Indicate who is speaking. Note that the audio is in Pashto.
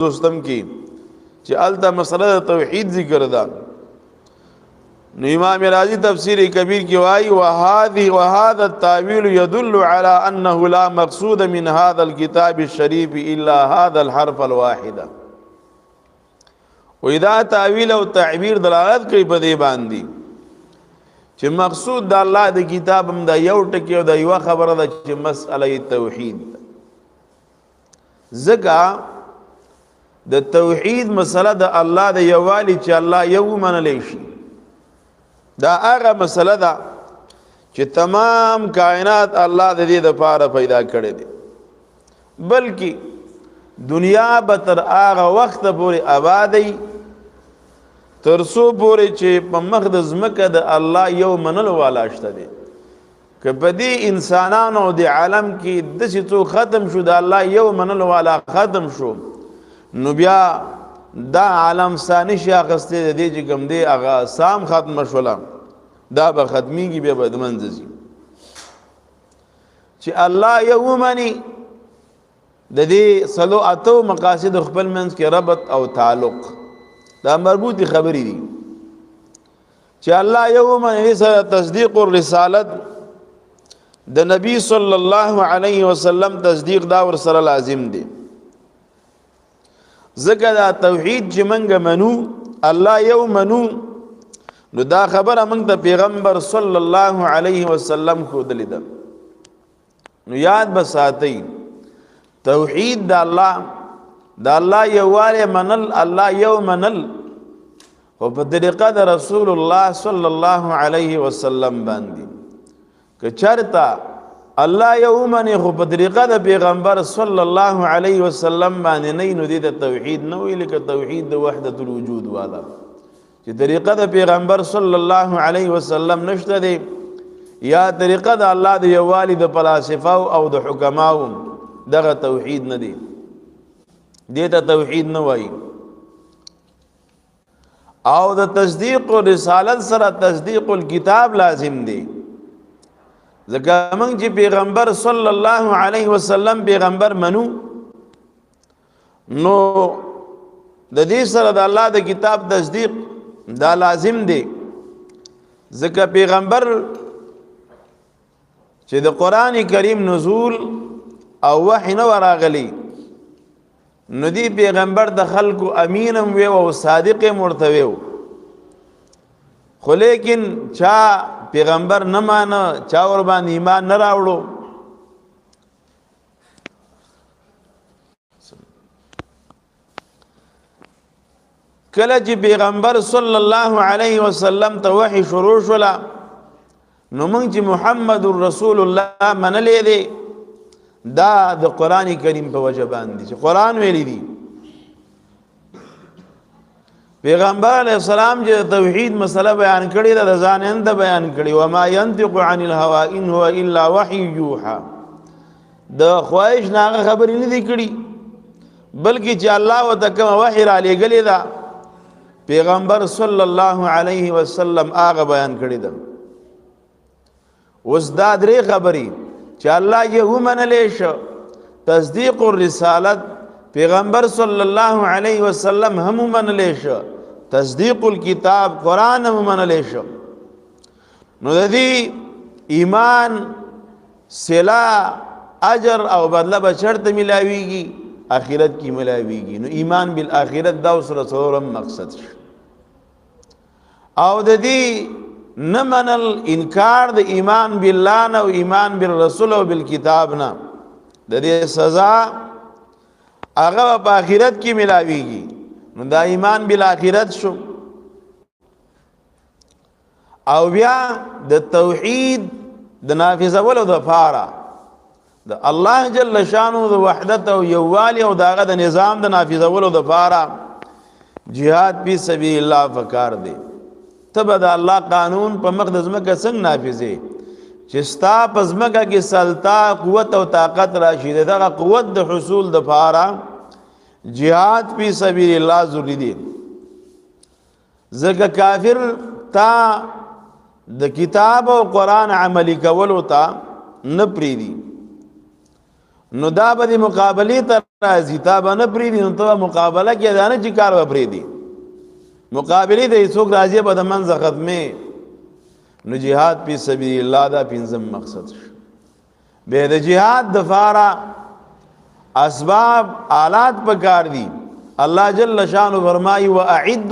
Speaker 1: دوستم کی چې الته مسله توحید ذکر ده. نو امام رازی تفسیر کبیر کی وای وهذا التاويل يدل على انه لا مقصود من هذا الكتاب الشريف الا هذا الحرف الواحد. واذا تاویل او تعبیر دلالت کوي په دې باندې چې مقصود د الله د کتاب هم د یو ټکی او د یو خبره ده چې مسأله توحید. زګه د توحید مسله د الله د یووالي چې الله یو منل شي دا هغه مسله ده چې تمام کائنات الله د دې لپاره پیدا کړی دی، بلکې دنیا به تر هغه وخت پورې آبادی تر څو پورې چې په مخ د ځمکه د الله یو منلو والا شته دی. که په دې انسانانو د عالم کې داسې څو ختم شو د الله یو منلو والا ختم شو، نو بیا دا عالم ثانی شي اخسته د دې چې کوم دی هغه سام ختم شوله دا به ختمیږي بیا به د منځ ځي. چې الله یو مني د دې سلو اتو مقاصد خپل منځ کې ربط او تعلق دا مربوطی خبرې دي چې الله یو مني سره تصدیق الرسالت د نبی صلی الله علیه وسلم تصدیق دا ور سره لازم دی. ذکر دا توحید چې منګه منو الله یو منو نو دا خبره موږ ته پیغمبر صلی الله علیه وسلم خو دلیدا. نو یاد بساتئ توحید د الله یواله منل الله یو منل او په طریقه د رسول الله صلی الله علیه وسلم باندې که چرتا الله یو منی خو په طریقه د پیغمبر صلی الله علیه وسلم باندې نه نو د توحید نو ویل ک توحید د وحدت الوجود والا چې طریقه د پیغمبر صلی الله علیه وسلم نشته دی یا طریقه د الله د یووالي د فلسفه او د حکماو دغه توحید نه دی، دیته توحید نه وای. او د تصدیق او رسالت سره تصدیق الکتاب لازم دی. ځکه موږ چې پیغمبر صلی الله علیه وسلم پیغمبر منو نو د دې سره د الله د کتاب تصدیق دا لازم دی. ځکه پیغمبر چې د قران کریم نزول او وحی نو راغلی نو دی پیغمبر د خلکو امینم وی او صادق مرتوی خو لیکن چا پیغمبر نه مانه چا ور باندې ایمان نه راوړو. کله چې پیغمبر صلی الله علیه وسلم ته وحی شروع شولا نو موږ چې محمد رسول الله منلې دی دا د قران کریم په وجه باندې چې قران ویلی دی. پیغمبر علیہ السلام چې توحید مسله بیان کړی دا ځان انده بیان کړی و ما ينطق عن الهوى ان هو الا وحي يوحى د خواهش نه خبرې نه دی کړی بلکې چې الله وتعالى وحی را لګلې دا پیغمبر صلی الله علیه وسلم هغه بیان کړی دا. اوس دا درې خبرې چې الله یې ومنلې شو تصدیق الرسالت پیغمبر صلی الله علیه وسلم هم منلې شو تصدیق الکتاب قران هم منلې شو. نو د دې ایمان صلا اجر او بدله به شرط ملاویږي اخرت کی ملاویږي. نو ایمان بالآخرت دا سره څلورم مقصد شو. او د دې نه منل انکار د ایمان بالله نه او ایمان بالرسول او بالکتاب نه د دې سزا هغه په آخرت کې ملاویږي. نو دا ایمان بالآخرت شو. او بیا د توحید د نافذولو د فاره د الله جل شانو د وحدت او یووالي او داغه د نظام د نافذولو د فاره jihad فی سبیل الله فکار دی. تبه د الله قانون په مقدس مکه څنګه نافذې چې ستا پزمکه کې سلطه قوت او طاقت راشي دغه قوت د حصول د فاره jihad فی سبیل الله ضروری دی. ځکه کافر تا د کتاب او قران عملی کولو تا نه پریدي نو دا به د مقابلې ته راځي تا به نه پرېږدي نو ته مقابله کې دا نه چې کار به پرېږدي مقابلې ته څوک راځي به د منځه ختمې نو جهاد فی سبیل الله دا پنځم مقصد شو به د جهاد دفاره اسباب آلات پکار دي الله جل شانه فرمایي واعد